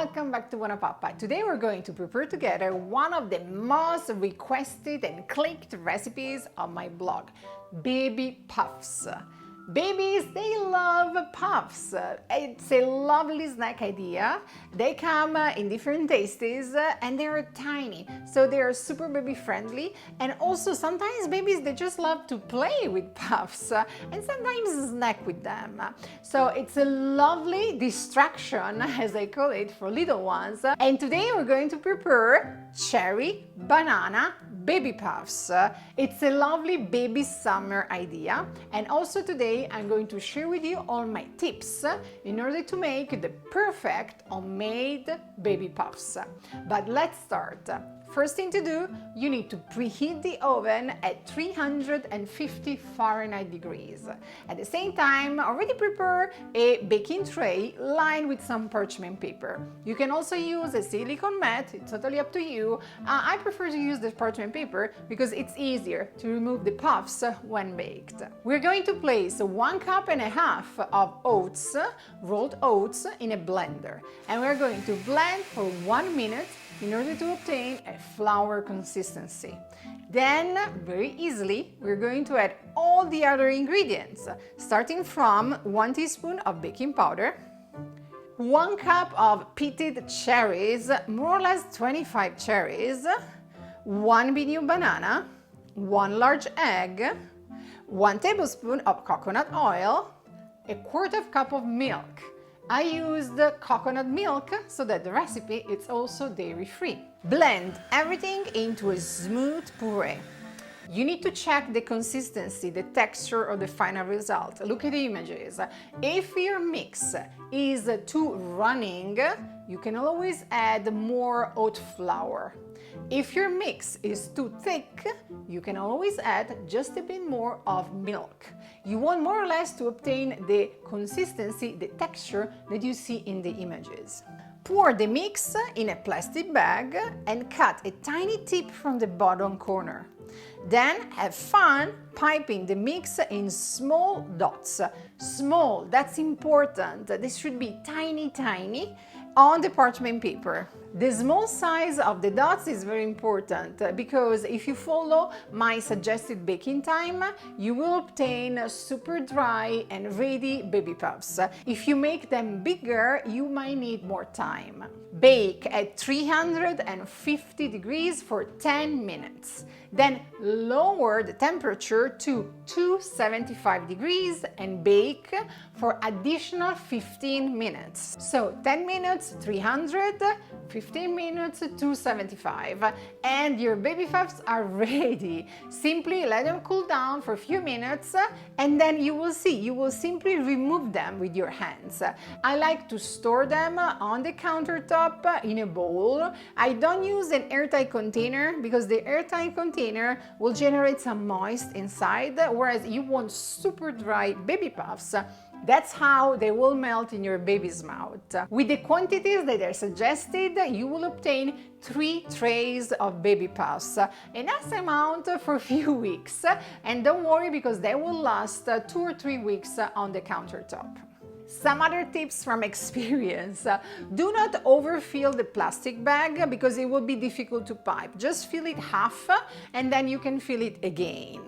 welcome back to BUONAPAPPA. Today we're going to prepare together one of the most requested and clicked recipes on my blog, baby puffs. Babies, they love puffs. It's a lovely snack idea. They come in different tastes and they're tiny, so they're super baby friendly. And also sometimes babies, they just love to play with puffs and sometimes snack with them. So it's a lovely distraction, as I call it, for little ones. And today we're going to prepare cherry banana baby puffs. It's a lovely baby summer idea, and also today I'm going to share with you all my tips in order to make the perfect homemade baby puffs. But let's start. First thing to do, you need to preheat the oven at 350 Fahrenheit degrees. At the same time, already prepare a baking tray lined with some parchment paper. You can also use a silicone mat, it's totally up to you. I prefer to use the parchment paper because it's easier to remove the puffs when baked. We're going to place 1.5 cups of oats, rolled oats, in a blender. And we're going to blend for 1 minute in order to obtain a flour consistency. Then, very easily, we're going to add all the other ingredients, starting from 1 teaspoon of baking powder, 1 cup of pitted cherries, more or less 25 cherries, 1 medium banana, 1 large egg, 1 tablespoon of coconut oil, 1/4 cup of milk. I used coconut milk so that the recipe is also dairy-free. Blend everything into a smooth puree. You need to check the consistency, the texture of the final result. Look at the images. If your mix is too running, you can always add more oat flour. If your mix is too thick, you can always add just a bit more of milk. You want more or less to obtain the consistency, the texture that you see in the images. Pour the mix in a plastic bag and cut a tiny tip from the bottom corner. Then have fun piping the mix in small dots. Small, that's important. This should be tiny on the parchment paper. The small size of the dots is very important because if you follow my suggested baking time, you will obtain super dry and ready baby puffs. If you make them bigger, you might need more time. Bake at 350 degrees for 10 minutes. Then lower the temperature to 275 degrees and bake for additional 15 minutes. So 10 minutes 300, 15 minutes 275, and your baby puffs are ready. Simply let them cool down for a few minutes and then you will see, you will simply remove them with your hands. I like to store them on the countertop in a bowl. I don't use an airtight container because the airtight container will generate some moist inside, whereas you want super dry baby puffs. That's how they will melt in your baby's mouth. With the quantities that are suggested, you will obtain 3 trays of baby puffs, a nice amount for a few weeks. And don't worry because they will last 2 or 3 weeks on the countertop. Some other tips from experience. Do not overfill the plastic bag because it will be difficult to pipe. Just fill it half and then you can fill it again.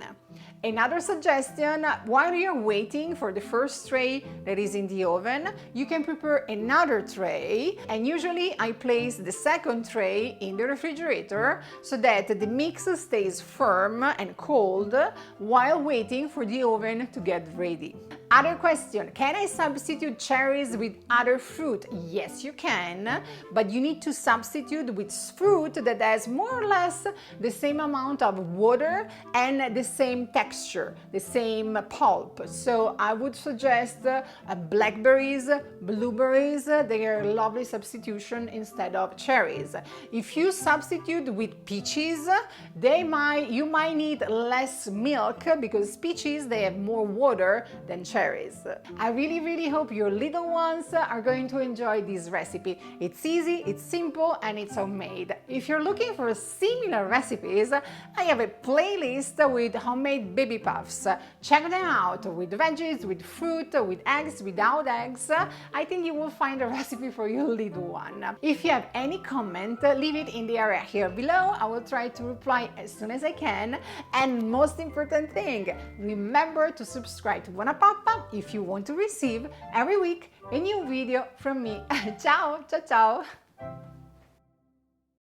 Another suggestion, while you're waiting for the first tray that is in the oven, you can prepare another tray, and usually I place the second tray in the refrigerator so that the mix stays firm and cold while waiting for the oven to get ready. Other question, can I substitute cherries with other fruit? Yes, you can, but you need to substitute with fruit that has more or less the same amount of water and the same texture, the same pulp. So I would suggest blackberries, blueberries. They are a lovely substitution instead of cherries. If you substitute with peaches, you might need less milk because peaches, they have more water than cherries. I really hope your little ones are going to enjoy this recipe. It's easy, it's simple, and it's homemade. If you're looking for similar recipes, I have a playlist with homemade baby puffs. Check them out with veggies, with fruit, with eggs, without eggs. I think you will find a recipe for your little one. If you have any comment, leave it in the area here below. I will try to reply as soon as I can. And most important thing, remember to subscribe to Buonapappa if you want to receive every week a new video from me. Ciao, ciao, ciao!